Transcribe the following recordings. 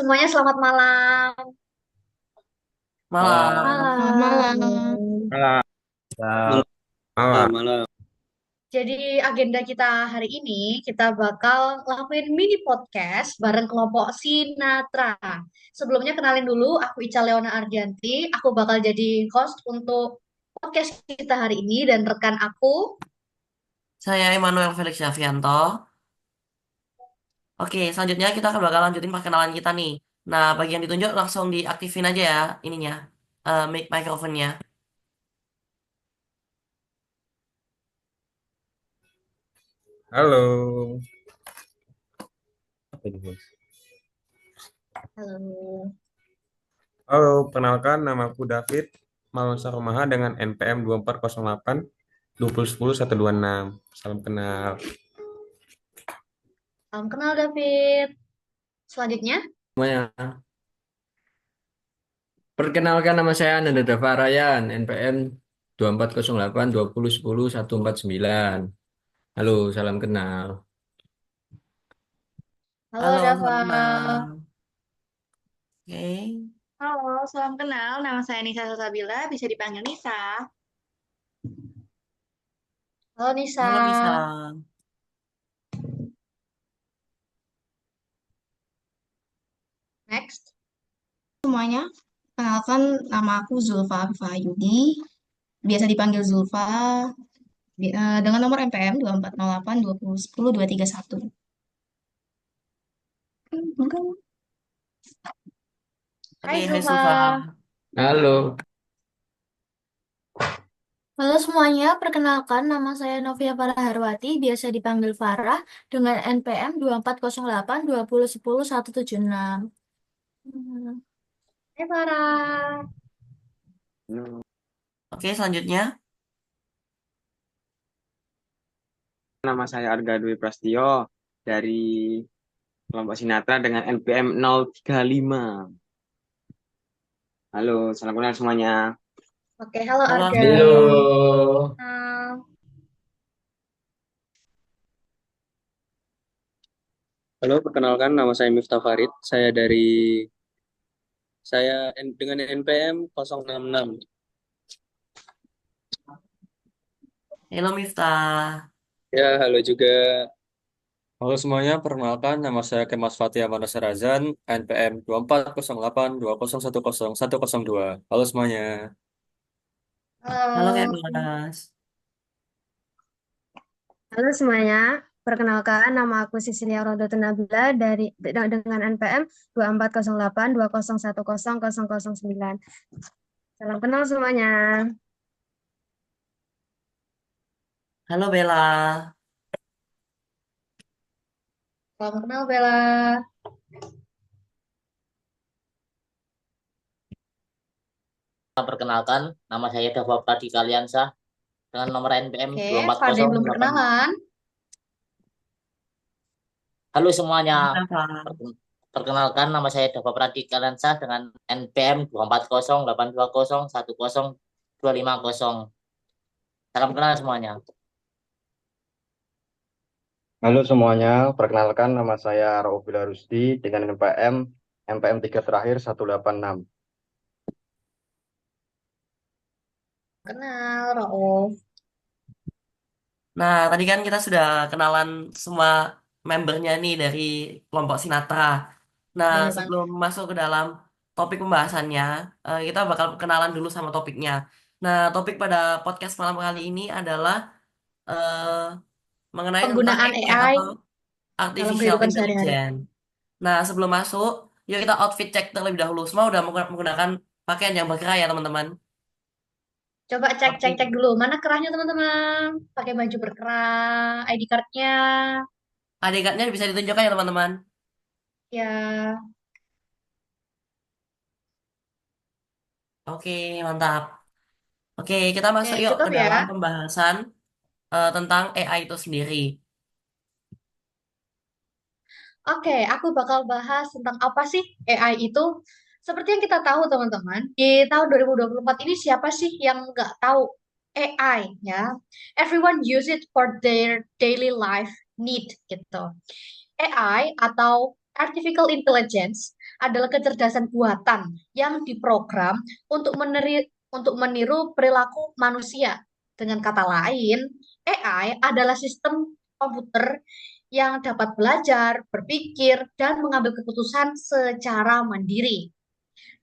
Semuanya selamat malam. Malam. Selamat malam. Malam. Malam. Malam, Malam. malam. Jadi agenda kita hari ini kita bakal ngelakuin mini podcast bareng kelompok Sinatra. Sebelumnya kenalin dulu, aku Ica Leona Ardianti. Aku bakal jadi host untuk podcast kita hari ini dan rekan aku. Saya Emmanuel Felix Javianto. Oke, selanjutnya kita akan bakal lanjutin perkenalan kita nih. Nah, bagi yang ditunjuk langsung diaktifin aja ya ininya, mic microphone-nya. Halo. Apa ini, Bos? Halo. Halo, perkenalkan nama aku David Malonsa Romaha dengan NPM 2408 2010 126. Salam kenal. Salam kenal David. Selanjutnya, Semuanya. Perkenalkan nama saya Nanda Dava Ryan, NPM 2408 2010 149. Halo, salam kenal. halo Halo, Dava. salam kenal. Oke. Halo, salam kenal. Nama saya Nisa Salsabila, bisa dipanggil Nisa. Halo Nisa. Halo Nisa. Next. Semuanya, kenalkan nama aku Zulfa Afifah Ayudi, biasa dipanggil Zulfa, dengan nomor NPM 2408 2010 231. Mungkin Oke, Hai hai Zulfa. Sulfa. Halo, Halo semuanya, perkenalkan nama saya Novia Farah Harwati, biasa dipanggil Farah, dengan NPM 2408 2010 176. Hmm, Hai Farah. Oke, selanjutnya. Nama saya Arga Dwi Prastio dari kelompok Sinatra dengan NPM 035. Halo, salam kenal semuanya. Oke, halo Halo Arga. Arga. halo. Kenal. Halo, perkenalkan nama saya Miftah Farid. Dengan NPM 066. Halo Miftah. Ya, halo juga. Halo semuanya, perkenalkan nama saya Kemas Fatia Manas Razan, NPM 2408 2010 102. Halo semuanya. Halo Halo. Kemas. Halo semuanya, perkenalkan nama aku Sisilia Rodoto Nabila dengan NPM 2408 2010 009. Salam kenal semuanya. Halo Bella. Salam kenal Bella. Perkenalkan, nama saya Dava Pradikaliansah dengan nomor NPM Oke, pada yang belum 2408. perkenalan. Halo semuanya, Kenapa? perkenalkan nama saya Dava Pradikaliansah dengan NPM 240820 10250. Salam kenal semuanya. Halo semuanya, perkenalkan nama saya Raufil Rusdi dengan NPM 3 terakhir 186. Kenal, Rauf. Nah, tadi kan kita sudah kenalan semua membernya nih dari kelompok Sinatra. Nah, Bener banget. sebelum masuk ke dalam topik pembahasannya, kita bakal kenalan dulu sama topiknya. Nah, topik pada podcast malam kali ini adalah eh, mengenai tentang Penggunaan AI AI atau dalam Artificial kehidupan sehari-hari. Intelligence. Nah, sebelum masuk, yuk kita outfit check terlebih dahulu. Semua udah menggunakan pakaian yang berkerah ya, teman-teman. Coba cek, cek, Oke. cek dulu. Mana kerahnya, teman-teman? Pakai baju berkerah, ID card-nya. Adegatnya bisa ditunjukkan ya, teman-teman. Ya, Oke, mantap. Oke, kita masuk oke, yuk cukup ke ya. dalam pembahasan tentang AI itu sendiri. Oke, aku bakal bahas tentang apa sih AI itu. Seperti yang kita tahu, teman-teman, di tahun 2024 ini siapa sih yang nggak tahu AI ya? Everyone use it for their daily life need gitu. AI atau artificial intelligence adalah kecerdasan buatan yang diprogram untuk meniru perilaku manusia. Dengan kata lain, AI adalah sistem komputer yang dapat belajar, berpikir, dan mengambil keputusan secara mandiri.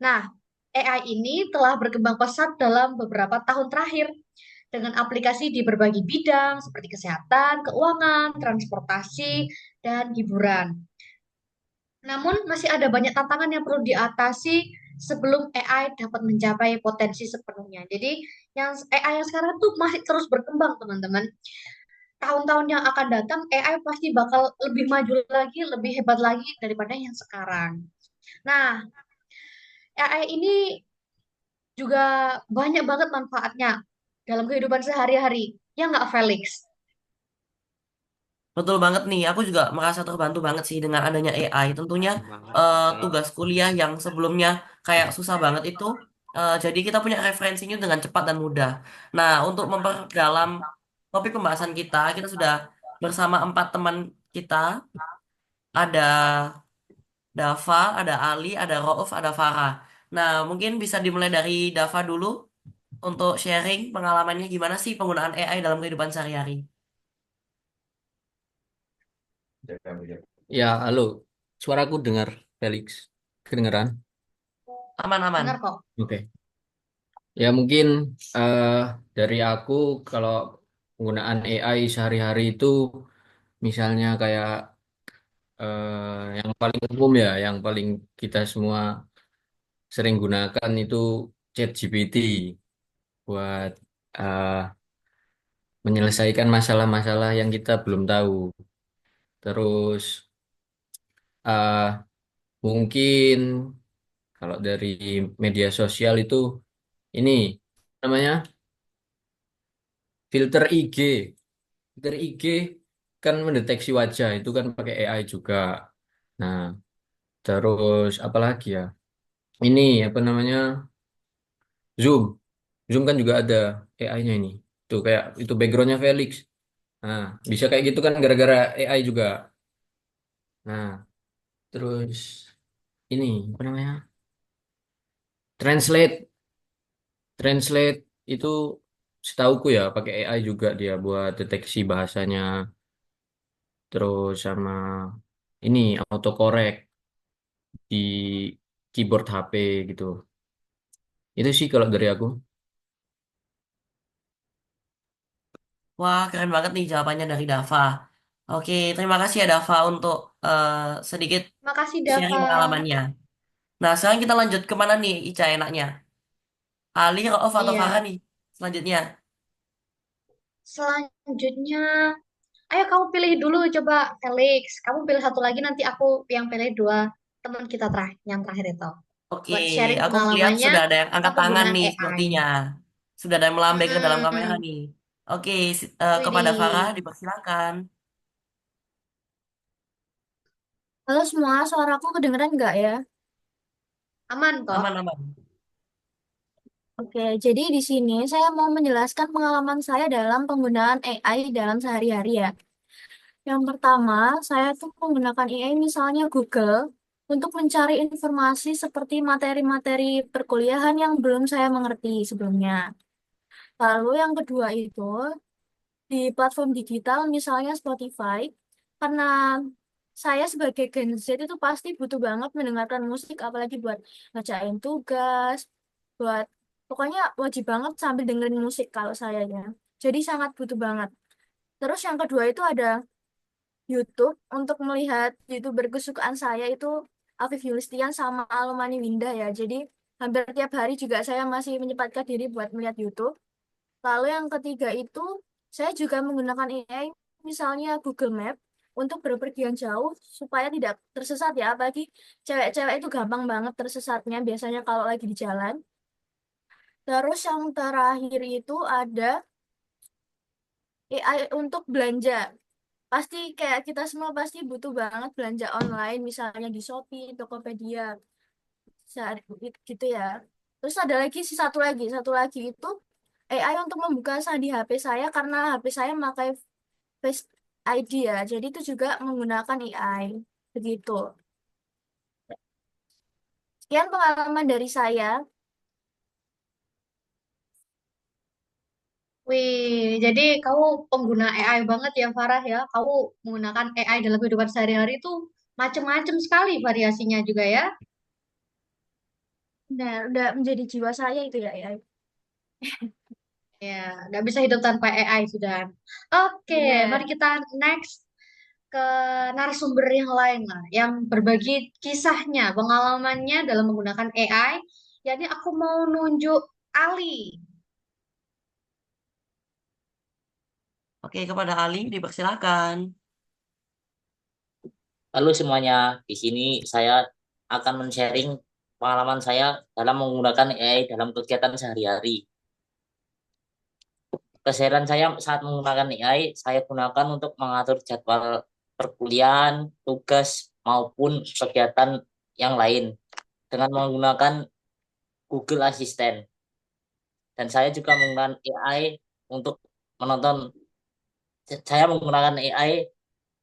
Nah, AI ini telah berkembang pesat dalam beberapa tahun terakhir dengan aplikasi di berbagai bidang seperti kesehatan, keuangan, transportasi, dan hiburan. Namun, masih ada banyak tantangan yang perlu diatasi sebelum AI dapat mencapai potensi sepenuhnya. Jadi, yang AI yang sekarang tuh masih terus berkembang, teman-teman. Tahun-tahun yang akan datang, AI pasti bakal lebih maju lagi, lebih hebat lagi daripada yang sekarang. Nah, AI ini juga banyak banget manfaatnya dalam kehidupan sehari-hari. Ya nggak, Felix? Betul banget nih, aku juga merasa terbantu banget sih dengan adanya AI. Tentunya banget. tugas kuliah yang sebelumnya kayak susah banget itu, jadi kita punya referensinya dengan cepat dan mudah. Nah, untuk memperdalam topik pembahasan kita, kita sudah bersama 4 teman kita. Ada Dava, ada Ali, ada Rauf, ada Farah. Nah, mungkin bisa dimulai dari Dava dulu untuk sharing pengalamannya gimana sih penggunaan AI dalam kehidupan sehari-hari. Ya, halo. Suaraku dengar, Felix. Kedengeran? Aman-aman. Benar kok. Oke. Ya, mungkin eh, dari aku, kalau penggunaan AI sehari-hari itu, misalnya kayak yang paling umum ya, yang paling kita semua sering gunakan itu ChatGPT buat eh, menyelesaikan masalah-masalah yang kita belum tahu. Terus eh, mungkin kalau dari media sosial itu ini namanya filter IG. Filter IG kan mendeteksi wajah itu kan pakai AI juga. Nah, terus apa lagi ya? Ini apa namanya? Zoom. Zoom kan juga ada AI-nya ini. Tuh kayak itu backgroundnya Felix. Nah, bisa kayak gitu kan gara-gara AI juga. Nah, terus ini apa namanya? Translate. Translate itu setauku ya pakai AI juga dia buat deteksi bahasanya. Terus sama ini autocorrect di keyboard HP gitu. Itu sih kalau dari aku. Wah, keren banget nih jawabannya dari Dava. Oke, terima kasih ya Dava untuk eh, sedikit Makasih, sharing Dava. pengalamannya. Nah, sekarang kita lanjut kemana nih, Ica enaknya? Ali, Rauf, atau Farah Iya. nih? Selanjutnya. Selanjutnya, ayo kamu pilih dulu coba, Felix. Kamu pilih satu lagi, nanti aku yang pilih dua teman kita yang terakhir itu. Oke, Buat sharing aku melihat pengalamannya sudah ada yang tentang angkat tangan penggunaan nih AI. sepertinya. Sudah ada yang melambai ke dalam kamera Hmm, nih. Oke, kepada Farah widih. dipersilakan. Halo semua, suaraku kedengeran nggak ya? Aman kok. Aman-aman. Oke, jadi di sini saya mau menjelaskan pengalaman saya dalam penggunaan AI dalam sehari-hari ya. Yang pertama, saya tuh menggunakan AI misalnya Google untuk mencari informasi seperti materi-materi perkuliahan yang belum saya mengerti sebelumnya. Lalu yang kedua itu di platform digital misalnya Spotify, karena saya sebagai Gen Z itu pasti butuh banget mendengarkan musik, apalagi buat ngerjain tugas, buat pokoknya wajib banget sambil dengerin musik kalau saya ya. Jadi sangat butuh banget. Terus yang kedua itu ada YouTube untuk melihat YouTuber kesukaan saya itu Afif Yulistian sama Alumani Winda ya. Jadi hampir tiap hari juga saya masih menyempatkan diri buat melihat YouTube. Lalu yang ketiga itu saya juga menggunakan AI misalnya Google Map untuk berpergian jauh supaya tidak tersesat ya. Apalagi cewek-cewek itu gampang banget tersesatnya biasanya kalau lagi di jalan. Terus yang terakhir itu ada AI untuk belanja. Pasti kayak kita semua pasti butuh banget belanja online, misalnya di Shopee, Tokopedia, gitu ya. Terus ada lagi satu lagi itu AI untuk membuka sandi HP saya karena HP saya memakai Face ID ya. Jadi itu juga menggunakan AI. Begitu. Sekian pengalaman dari saya. Wih, jadi kamu pengguna AI banget ya, Farah ya. Kamu menggunakan AI dalam kehidupan sehari-hari itu macam-macam sekali variasinya juga ya. Nah, udah menjadi jiwa saya itu ya, ya. Ya, nggak bisa hidup tanpa AI sudah. Oke, mari Benar. kita next ke narasumber yang lain lah, yang berbagi kisahnya, pengalamannya dalam menggunakan AI. Jadi aku mau nunjuk Ali. Oke, kepada Ali dipersilakan. Halo semuanya, di sini saya akan men-sharing pengalaman saya dalam menggunakan AI dalam kegiatan sehari-hari. Keseharian saya saat menggunakan AI, saya gunakan untuk mengatur jadwal perkuliahan, tugas, maupun kegiatan yang lain dengan menggunakan Google Assistant. Dan saya juga menggunakan AI untuk menonton, saya menggunakan AI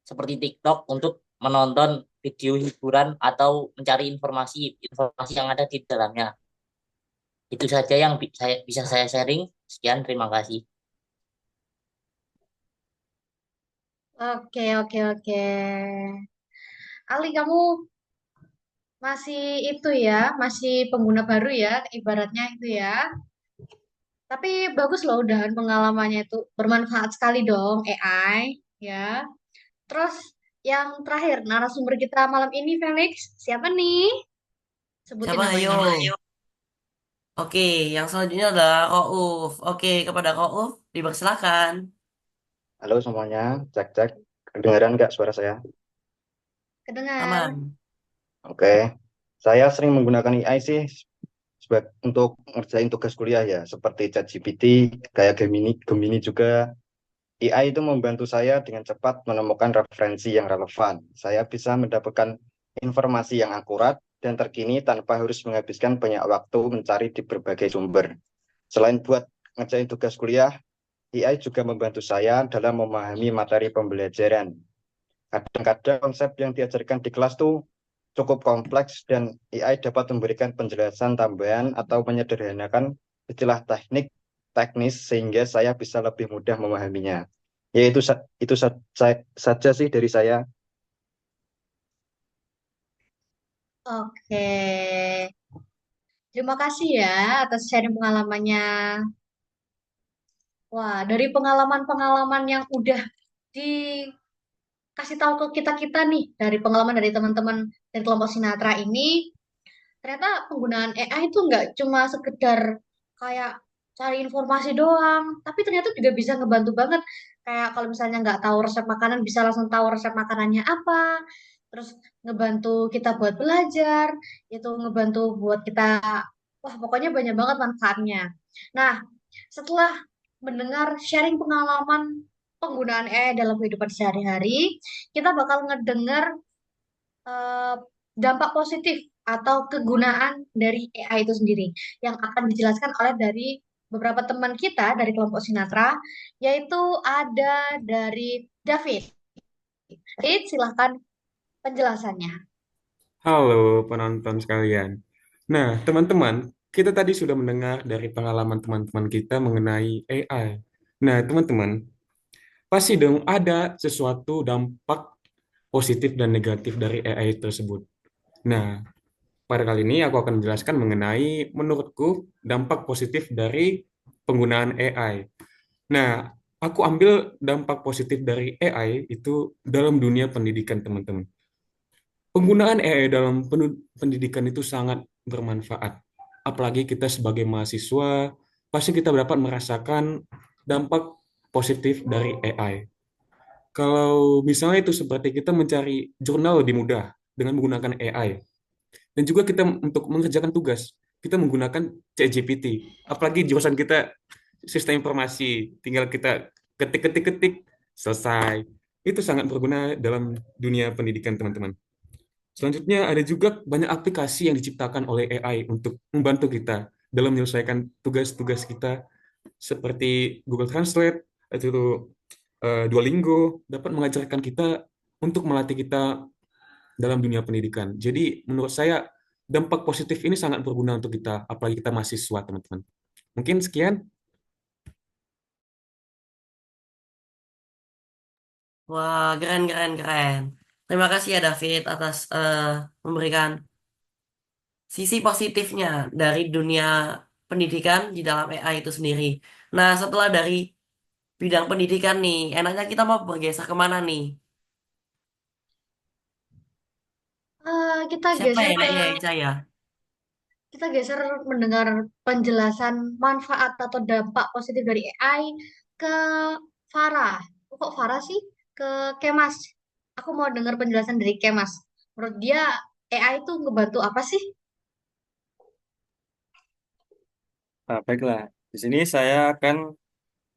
seperti TikTok untuk menonton video hiburan atau mencari informasi yang ada di dalamnya. Itu saja yang bisa saya sharing. Sekian, terima kasih. Oke, oke, oke. Ali, kamu masih itu ya, masih pengguna baru ya, ibaratnya itu ya. Tapi bagus loh udah pengalamannya itu bermanfaat sekali dong AI ya. Terus yang terakhir narasumber kita malam ini Felix, siapa nih? Sebutin Siapa? namanya. Ayo. Oke, yang selanjutnya adalah Rauf. Oke, kepada Rauf dipersilakan. Halo semuanya, cek-cek. Kedengaran nggak suara saya? Kedengar. Aman. Oke. Saya sering menggunakan AI sih untuk ngerjain tugas kuliah ya, seperti ChatGPT, kayak Gemini, Gemini juga. AI itu membantu saya dengan cepat menemukan referensi yang relevan. Saya bisa mendapatkan informasi yang akurat dan terkini tanpa harus menghabiskan banyak waktu mencari di berbagai sumber. Selain buat ngerjain tugas kuliah, AI juga membantu saya dalam memahami materi pembelajaran. Kadang-kadang konsep yang diajarkan di kelas tuh cukup kompleks dan AI dapat memberikan penjelasan tambahan atau menyederhanakan istilah teknis sehingga saya bisa lebih mudah memahaminya. Ya saja sih dari saya. Oke. Terima kasih ya atas sharing pengalamannya. Wah, dari pengalaman-pengalaman yang udah dikasih tahu ke kita-kita nih, dari pengalaman dari teman-teman dari kelompok Sinatra ini, ternyata penggunaan AI itu nggak cuma sekedar kayak cari informasi doang, tapi ternyata juga bisa ngebantu banget. Kayak kalau misalnya nggak tahu resep makanan, bisa langsung tahu resep makanannya apa. Terus ngebantu kita buat belajar, itu ngebantu buat kita, wah pokoknya banyak banget manfaatnya. Nah, setelah mendengar sharing pengalaman penggunaan AI dalam kehidupan sehari-hari, kita bakal ngedengar eh, dampak positif atau kegunaan dari AI itu sendiri yang akan dijelaskan oleh dari beberapa teman kita dari kelompok Sinatra, yaitu ada dari David. David, silahkan penjelasannya. Halo penonton sekalian. Nah, teman-teman, kita tadi sudah mendengar dari pengalaman teman-teman kita mengenai AI. Nah, teman-teman, pasti dong ada sesuatu dampak positif dan negatif dari AI tersebut. Nah, pada kali ini aku akan menjelaskan mengenai menurutku dampak positif dari penggunaan AI. Nah, aku ambil dampak positif dari AI itu dalam dunia pendidikan, teman-teman. Penggunaan AI dalam pendidikan itu sangat bermanfaat. Apalagi kita sebagai mahasiswa, pasti kita dapat merasakan dampak positif dari AI. Kalau misalnya itu seperti kita mencari jurnal lebih mudah dengan menggunakan AI. Dan juga kita untuk mengerjakan tugas, kita menggunakan ChatGPT. Apalagi jurusan kita sistem informasi, tinggal kita ketik-ketik-ketik, selesai. Itu sangat berguna dalam dunia pendidikan, teman-teman. Selanjutnya ada juga banyak aplikasi yang diciptakan oleh AI untuk membantu kita dalam menyelesaikan tugas-tugas kita seperti Google Translate, itu Duolingo dapat mengajarkan kita untuk melatih kita dalam dunia pendidikan. Jadi menurut saya dampak positif ini sangat berguna untuk kita, apalagi kita mahasiswa, teman-teman. Mungkin sekian. Wah, keren, keren, keren. Terima kasih ya David atas memberikan sisi positifnya dari dunia pendidikan di dalam AI itu sendiri. Nah, setelah dari bidang pendidikan nih, enaknya kita mau bergeser kemana nih? Kita Siapa geser yang ke enaknya Ica ya? kita geser mendengar penjelasan manfaat atau dampak positif dari AI ke Farah. Kok Farah sih? Ke Kemas. Aku mau dengar penjelasan dari Kemas. Menurut dia AI itu ngebantu apa sih? Nah, baiklah. Di sini saya akan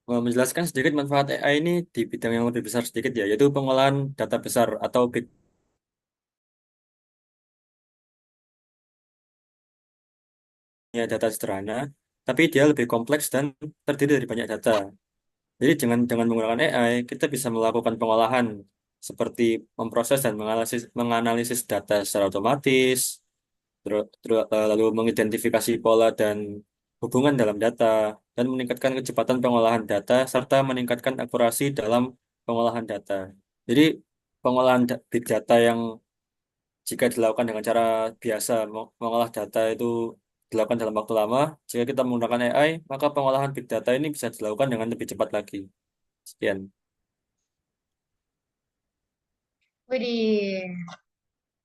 menjelaskan sedikit manfaat AI ini di bidang yang lebih besar sedikit ya, yaitu pengolahan data besar atau big data sederhana, tapi dia lebih kompleks dan terdiri dari banyak data. Jadi dengan menggunakan AI, kita bisa melakukan pengolahan seperti memproses dan menganalisis data secara otomatis, lalu mengidentifikasi pola dan hubungan dalam data, dan meningkatkan kecepatan pengolahan data, serta meningkatkan akurasi dalam pengolahan data. Jadi, pengolahan big data yang jika dilakukan dengan cara biasa, mengolah data itu dilakukan dalam waktu lama, jika kita menggunakan AI, maka pengolahan big data ini bisa dilakukan dengan lebih cepat lagi. Sekian. Widih,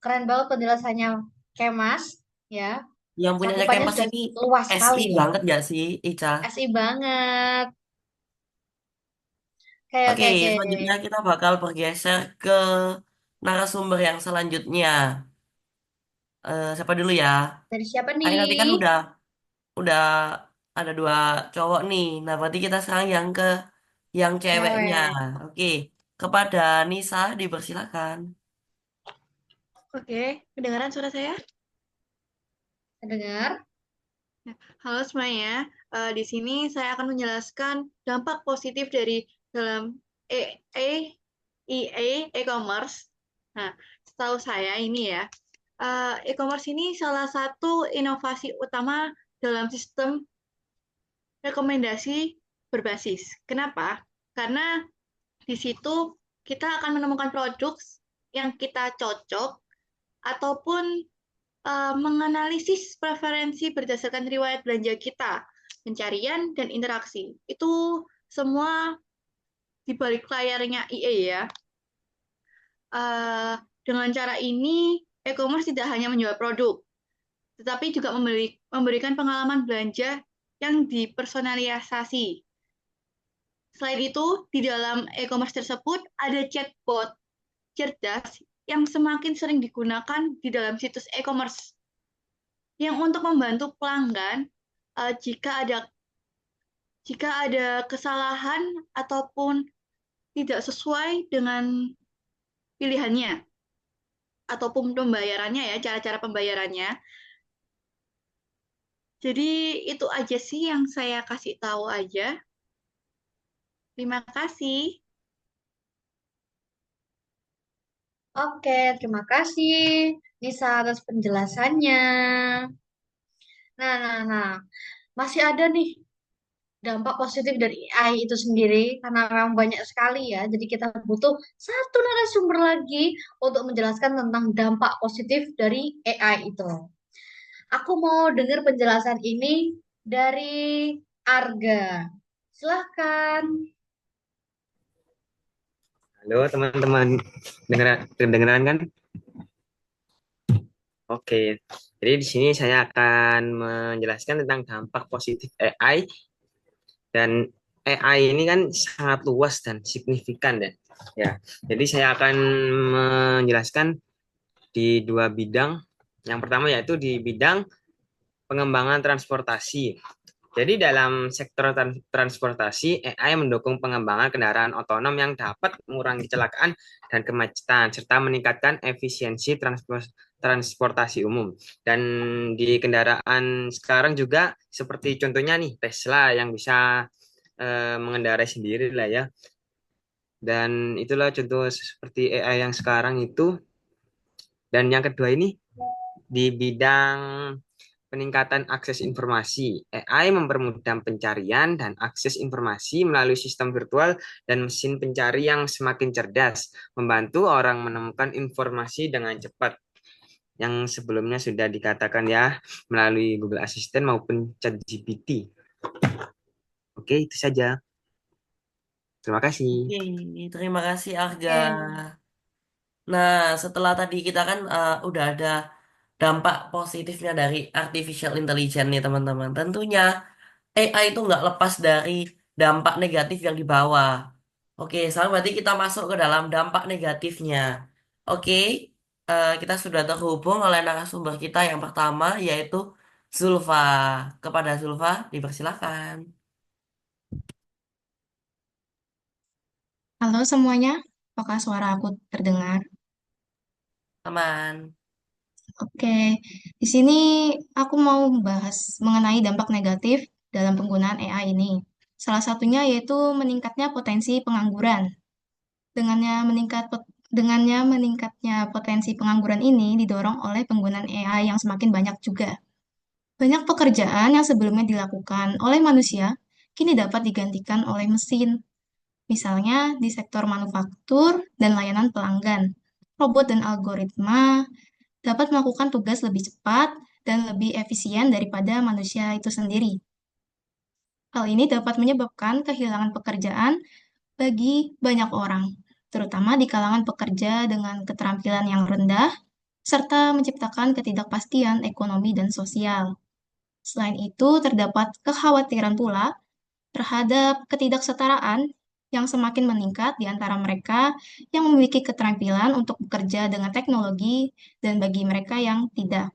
keren banget penjelasannya Kemas, ya. Yang punyanya Cakupannya Kemas sudah ini luas SI sekali ya. banget gak sih, Ica? SI banget. Oke, Oke, oke, oke. selanjutnya kita bakal bergeser ke narasumber yang selanjutnya. Siapa dulu ya? Dari siapa Ayo nanti kan nih? udah ada dua cowok nih. Nah, berarti kita sekarang yang ceweknya. Cewek. Oke, kepada Nisa dipersilakan. Oke, kedengaran suara saya? Dengar? Halo semuanya, di sini saya akan menjelaskan dampak positif dari dalam e-commerce. Nah, setahu saya ini ya, e-commerce ini salah satu inovasi utama dalam sistem rekomendasi berbasis. Kenapa? Karena di situ kita akan menemukan produk yang kita cocok ataupun menganalisis preferensi berdasarkan riwayat belanja kita, pencarian, dan interaksi. Itu semua di balik layarnya EA ya. Dengan cara ini, e-commerce tidak hanya menjual produk, tetapi juga memberikan pengalaman belanja yang dipersonalisasi. Selain itu, di dalam e-commerce tersebut ada chatbot cerdas yang semakin sering digunakan di dalam situs e-commerce yang untuk membantu pelanggan jika ada kesalahan ataupun tidak sesuai dengan pilihannya ataupun pembayarannya ya, cara-cara pembayarannya. Jadi itu aja sih yang saya kasih tahu aja. Terima kasih. Oke, terima kasih Nisa atas penjelasannya. Nah. Masih ada nih dampak positif dari AI itu sendiri karena memang banyak sekali ya. Jadi kita butuh satu narasumber lagi untuk menjelaskan tentang dampak positif dari AI itu. Aku mau dengar penjelasan ini dari Arga. Silahkan. Halo teman-teman, dengeran kan? Oke, jadi di sini saya akan menjelaskan tentang dampak positif AI dan AI ini kan sangat luas dan signifikan ya. Ya, jadi saya akan menjelaskan di dua bidang. Yang pertama yaitu di bidang pengembangan transportasi. Jadi dalam sektor transportasi, AI mendukung pengembangan kendaraan otonom yang dapat mengurangi kecelakaan dan kemacetan, serta meningkatkan efisiensi transportasi umum. Dan di kendaraan sekarang juga seperti contohnya nih Tesla yang bisa mengendarai sendiri lah ya. Dan itulah contoh seperti AI yang sekarang itu. Dan yang kedua ini di bidang peningkatan akses informasi. AI mempermudah pencarian dan akses informasi melalui sistem virtual dan mesin pencari yang semakin cerdas, membantu orang menemukan informasi dengan cepat. Yang sebelumnya sudah dikatakan ya, melalui Google Assistant maupun ChatGPT. Oke, itu saja. Terima kasih. Oke, terima kasih Arga. Oke. Nah, setelah tadi kita kan udah ada dampak positifnya dari artificial intelligence nih teman-teman. Tentunya AI itu nggak lepas dari dampak negatif yang dibawa. Oke, sekarang berarti kita masuk ke dalam dampak negatifnya. Oke, kita sudah terhubung oleh narasumber kita yang pertama yaitu Zulfa. Kepada Zulfa, dipersilakan. Halo semuanya, apakah suara aku terdengar? Aman. Oke, di sini aku mau membahas mengenai dampak negatif dalam penggunaan AI ini. Salah satunya yaitu meningkatnya potensi pengangguran. Dengannya meningkatnya potensi pengangguran ini didorong oleh penggunaan AI yang semakin banyak juga. Banyak pekerjaan yang sebelumnya dilakukan oleh manusia kini dapat digantikan oleh mesin. Misalnya di sektor manufaktur dan layanan pelanggan. Robot dan algoritma dapat melakukan tugas lebih cepat dan lebih efisien daripada manusia itu sendiri. Hal ini dapat menyebabkan kehilangan pekerjaan bagi banyak orang, terutama di kalangan pekerja dengan keterampilan yang rendah, serta menciptakan ketidakpastian ekonomi dan sosial. Selain itu, terdapat kekhawatiran pula terhadap ketidaksetaraan yang semakin meningkat di antara mereka yang memiliki keterampilan untuk bekerja dengan teknologi dan bagi mereka yang tidak.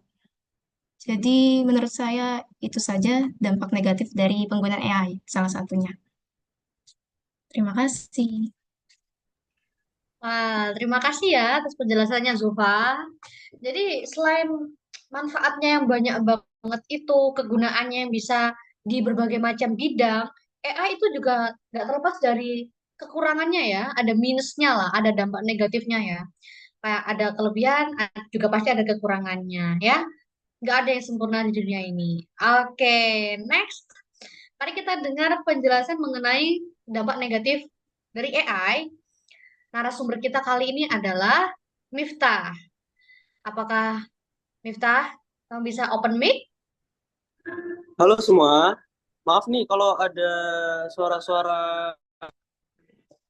Jadi, menurut saya itu saja dampak negatif dari penggunaan AI, salah satunya. Terima kasih. Wah, terima kasih ya atas penjelasannya Zulfa. Jadi selain manfaatnya yang banyak banget itu, kegunaannya yang bisa di berbagai macam bidang, AI itu juga nggak terlepas dari kekurangannya ya, ada minusnya lah, ada dampak negatifnya ya. Kayak ada kelebihan, juga pasti ada kekurangannya ya. Nggak ada yang sempurna di dunia ini. Oke, next. Mari kita dengar penjelasan mengenai dampak negatif dari AI. Narasumber kita kali ini adalah Miftah. Apakah Miftah, kamu bisa open mic? Halo semua, maaf nih kalau ada suara-suara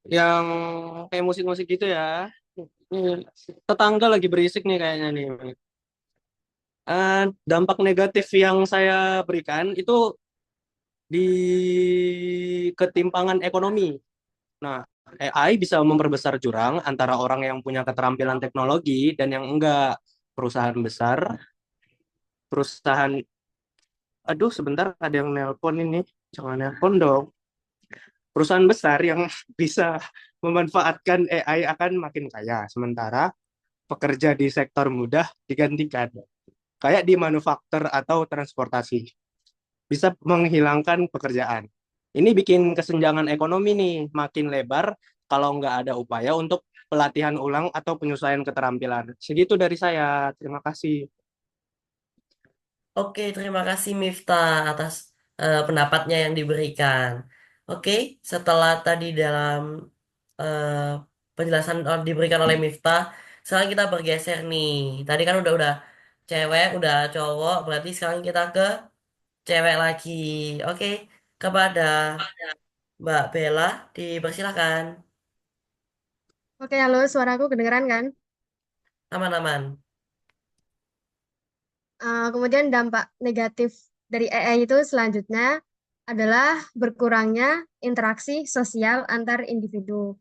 yang kayak musik-musik gitu ya. Nih, tetangga lagi berisik nih kayaknya nih. Dampak negatif yang saya berikan itu di ketimpangan ekonomi. Nah, AI bisa memperbesar jurang antara orang yang punya keterampilan teknologi dan yang enggak. Perusahaan besar, perusahaan, aduh sebentar ada yang nelpon ini, jangan nelpon dong. Perusahaan besar yang bisa memanfaatkan AI akan makin kaya, sementara pekerja di sektor mudah digantikan, kayak di manufaktur atau transportasi, bisa menghilangkan pekerjaan. Ini bikin kesenjangan ekonomi nih makin lebar kalau nggak ada upaya untuk pelatihan ulang atau penyesuaian keterampilan. Segitu dari saya. Terima kasih. Oke, terima kasih Miftah atas pendapatnya yang diberikan. Oke, setelah tadi dalam eh, penjelasan diberikan oleh Miftah, sekarang kita bergeser nih. Tadi kan udah cewek, udah cowok, berarti sekarang kita ke cewek lagi. Oke, kepada Mbak Bella dipersilakan. Oke, halo, suaraku kedengeran kan? Aman-aman. Kemudian dampak negatif dari AI itu selanjutnya adalah berkurangnya interaksi sosial antar individu.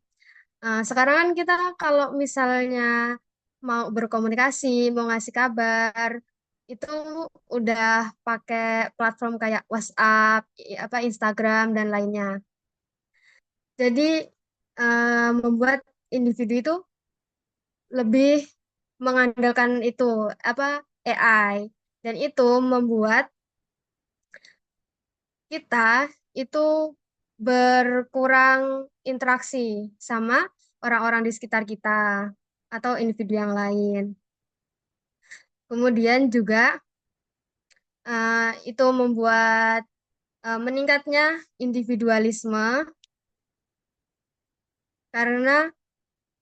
Sekarang kan kita kalau misalnya mau berkomunikasi, mau ngasih kabar, itu udah pakai platform kayak WhatsApp, apa Instagram dan lainnya. Jadi membuat individu itu lebih mengandalkan itu apa AI dan itu membuat kita itu berkurang interaksi sama orang-orang di sekitar kita atau individu yang lain. Kemudian juga itu membuat meningkatnya individualisme karena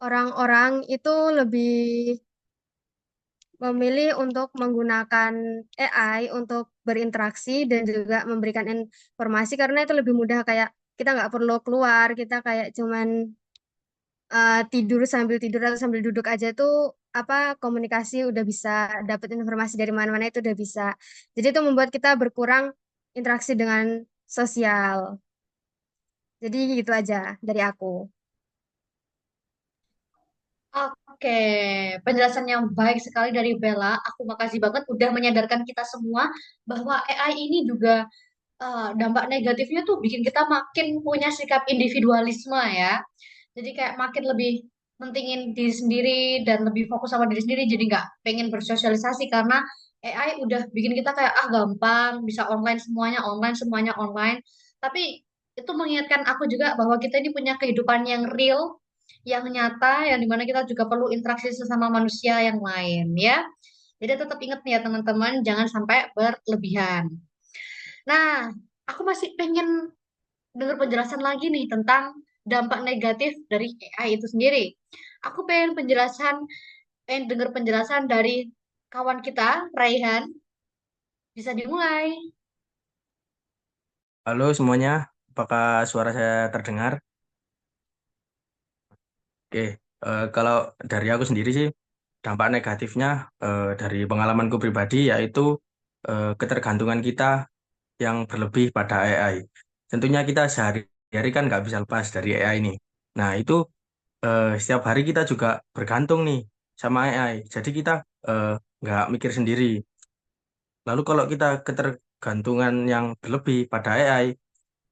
orang-orang itu lebih memilih untuk menggunakan AI untuk berinteraksi dan juga memberikan informasi karena itu lebih mudah kayak kita nggak perlu keluar, kita kayak cuman tidur atau sambil duduk aja tuh apa komunikasi udah bisa dapat informasi dari mana-mana itu udah bisa. Jadi itu membuat kita berkurang interaksi dengan sosial. Jadi gitu aja dari aku. Oke, penjelasan yang baik sekali dari Bella. Aku makasih banget udah menyadarkan kita semua bahwa AI ini juga dampak negatifnya tuh bikin kita makin punya sikap individualisme ya. Jadi kayak makin lebih mentingin diri sendiri dan lebih fokus sama diri sendiri. Jadi nggak pengen bersosialisasi karena AI udah bikin kita kayak gampang bisa online semuanya online. Tapi itu mengingatkan aku juga bahwa kita ini punya kehidupan yang real, yang nyata, yang dimana kita juga perlu interaksi sesama manusia yang lain ya. Jadi tetap ingat nih ya teman-teman, jangan sampai berlebihan. Nah, aku masih pengen dengar penjelasan lagi nih tentang dampak negatif dari AI itu sendiri. Aku pengen dengar penjelasan dari kawan kita, Raihan. Bisa dimulai. Halo semuanya, apakah suara saya terdengar? Oke, kalau dari aku sendiri sih, dampak negatifnya dari pengalamanku pribadi yaitu ketergantungan kita yang berlebih pada AI. Tentunya kita sehari-hari kan nggak bisa lepas dari AI ini. Nah, itu setiap hari kita juga bergantung nih sama AI. Jadi kita eh, nggak mikir sendiri. Lalu kalau kita ketergantungan yang berlebih pada AI,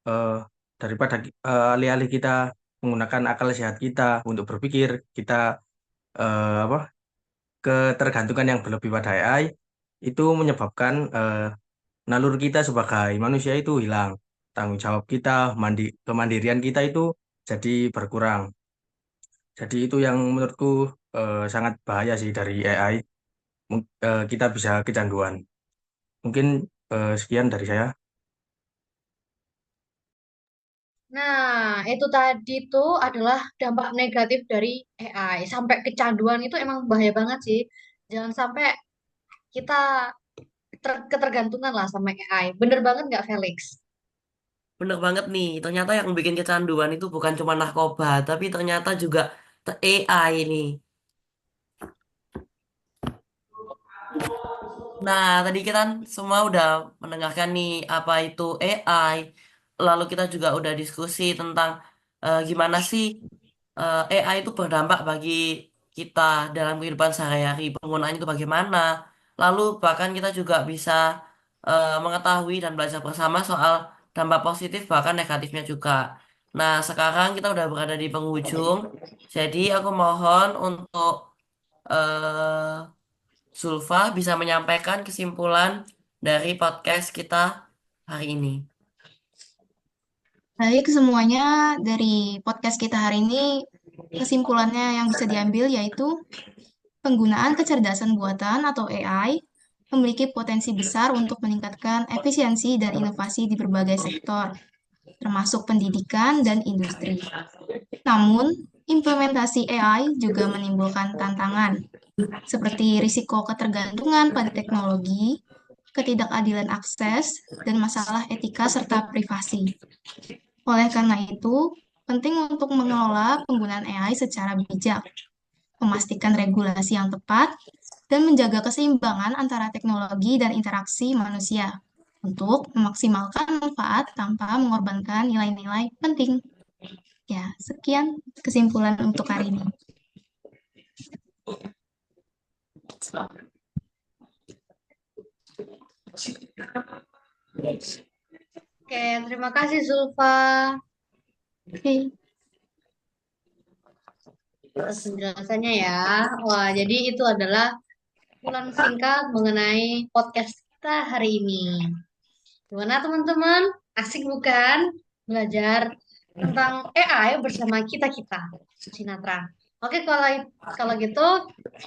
eh, daripada alih-alih kita menggunakan akal sehat kita untuk berpikir, kita apa ketergantungan yang berlebih pada AI itu menyebabkan naluri kita sebagai manusia itu hilang. Tanggung jawab kita, kemandirian kita itu jadi berkurang. Jadi itu yang menurutku sangat bahaya sih dari AI. Kita bisa kecanduan. Mungkin sekian dari saya. Nah, itu tadi tuh adalah dampak negatif dari AI. Sampai kecanduan itu emang bahaya banget sih. Jangan sampai kita ketergantungan lah sama AI. Bener banget nggak, Felix? Bener banget nih, ternyata yang bikin kecanduan itu bukan cuma narkoba, tapi ternyata juga AI nih. Nah, tadi kita kan semua udah mendengarkan nih apa itu AI. Lalu kita juga udah diskusi tentang gimana sih AI itu berdampak bagi kita dalam kehidupan sehari-hari, penggunaannya itu bagaimana. Lalu bahkan kita juga bisa mengetahui dan belajar bersama soal dampak positif bahkan negatifnya juga. Nah, sekarang kita udah berada di penghujung. Jadi aku mohon untuk eh, Zulfa bisa menyampaikan kesimpulan dari podcast kita hari ini. Baik, semuanya dari podcast kita hari ini, kesimpulannya yang bisa diambil yaitu penggunaan kecerdasan buatan atau AI memiliki potensi besar untuk meningkatkan efisiensi dan inovasi di berbagai sektor, termasuk pendidikan dan industri. Namun, implementasi AI juga menimbulkan tantangan, seperti risiko ketergantungan pada teknologi, ketidakadilan akses, dan masalah etika serta privasi. Oleh karena itu, penting untuk mengelola penggunaan AI secara bijak, memastikan regulasi yang tepat, dan menjaga keseimbangan antara teknologi dan interaksi manusia untuk memaksimalkan manfaat tanpa mengorbankan nilai-nilai penting. Ya, sekian kesimpulan untuk hari ini. Oke, terima kasih Zulfa Oke. atas penjelasannya ya. Wah, jadi itu adalah kumpulan singkat mengenai podcast kita hari ini. Gimana teman-teman? Asik bukan? Belajar tentang AI bersama kita-kita, Sinatra. Oke, kalau gitu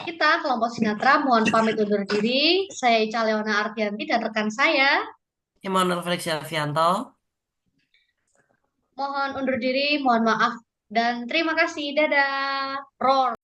kita kelompok Sinatra mohon pamit undur diri. Saya Ica Leona Ardianti dan rekan saya Immanuel Felix Alfianto. mohon undur diri, mohon maaf dan terima kasih. Dadah. Roar.